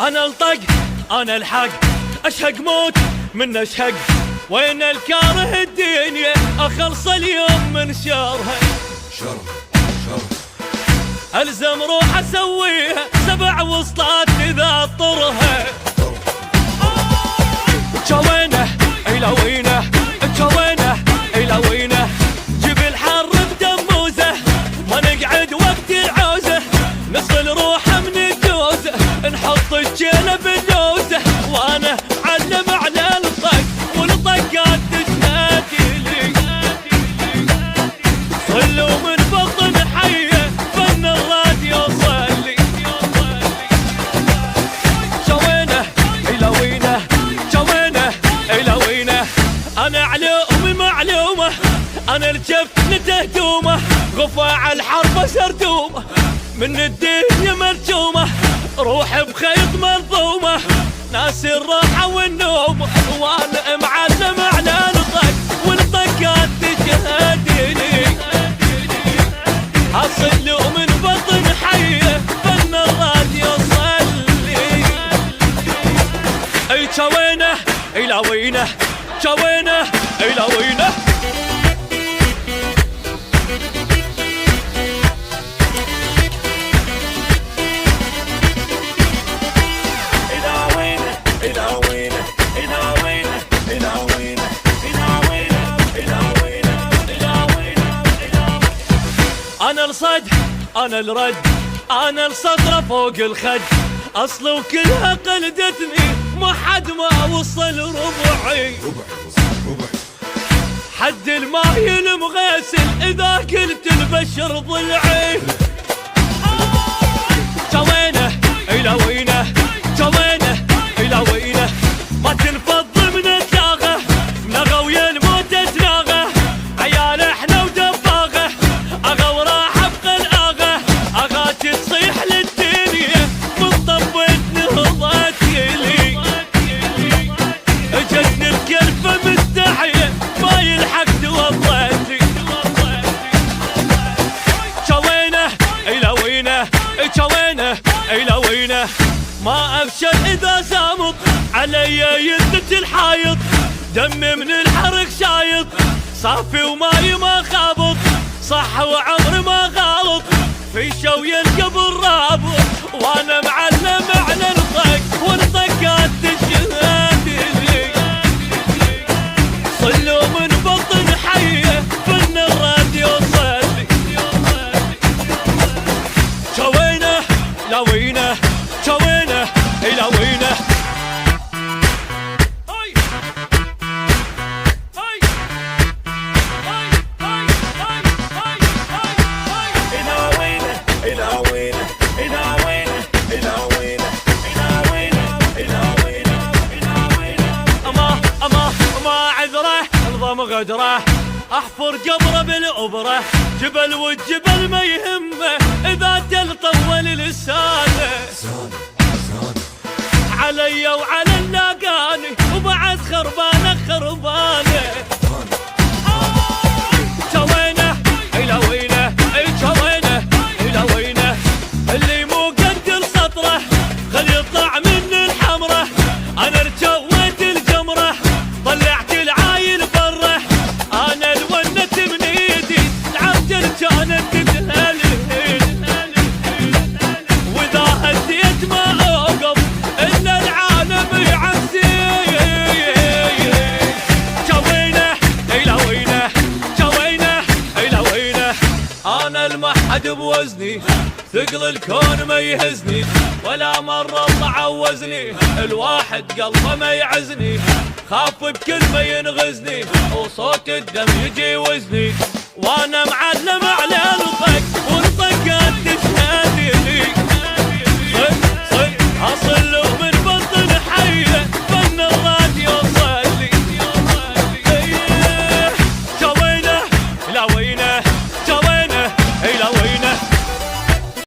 انا الطق انا الحق، اشهق موت من اشهق، وين الكاره الدنيا اخلص اليوم من شرها. الزم روح اسويها 7 وسطات اذا اطرها. جوينه الى وينه، جوينه الى وينه، جبل حر بدموزه، ما نقعد وقت العوزه، نصل روحه من الجوزه، نحط الجيله باللوزه، وانا علم على الطق والطقات تشهد لي. صلوا من بطن حيه فن الراديو صلي. جوينه الى وينه، جوينه الى وينه، انا علومي معلومه، انا الجفن تهدومه، غفاع الحرب سردومه، من الدنيا مرجومه، روح بخيط منظومه، ناس الراحه والنوم، وانا معلم على الطق والطقات تشهد لي. اصلوا من بطن حيه فن الراديو صلي. اي جوينه الى وينه، جوينه الى وينه. انا الصد انا الرد، انا الصدر فوق الخد، اصل وكلها قلدتني، ما حد ما وصل ربعي. حد الماي المغسل اذا قلت البشر ضلعي. جوينه الى وينه، جوينه الى وينه، ما تنفض من الداغه، نغى ويا الموت تناغه، عيال احنا ودباغه، اغا وراح ابقى الاغه، اغاتي تصيح للدنيا من طبت نهضت لي. جتني الكلفه مستحيه ما يلحق توضت لي. جوينه الى وينه، جوينه الى وينه، ما افشل اذا سامط علي يدت الحايط، دمي من الحرق شايط، صافي وماي ما خابط، صح وعمري ما غلط، في شوي القبر رابط، وانا معلم على الطق والطقات تشهد لي. صلوا من بطن حيه فن الراديو صلي. جوينه لا وينه، جوينه الى وينه. غدره احفر قبره بالعبره، جبل والجبل ما يهمه اذا جل طول لسانه، علي وعلى اللاقاني وبعد خربانه خربانه. جوينه الى وينه، جوينه الى وينه، اللي مو قد سطره خل يطلع من الحمره، انا رجويت الجمره طلعت العايل بره، انا الونت من ايدي العبد كانت تتهلل، واذا هديت ما اوقف الا العالم يعزي. جوينه الى وينه، جوينه الى وينه، انا المحد بوزني، ثقل الكون ما يهزني، ولا مرة الله عوزني، الواحد قلبه ما يعزني، خاف بكلمة ينغزني، وصوت الدم يجي وزني، وانا معلم على الطق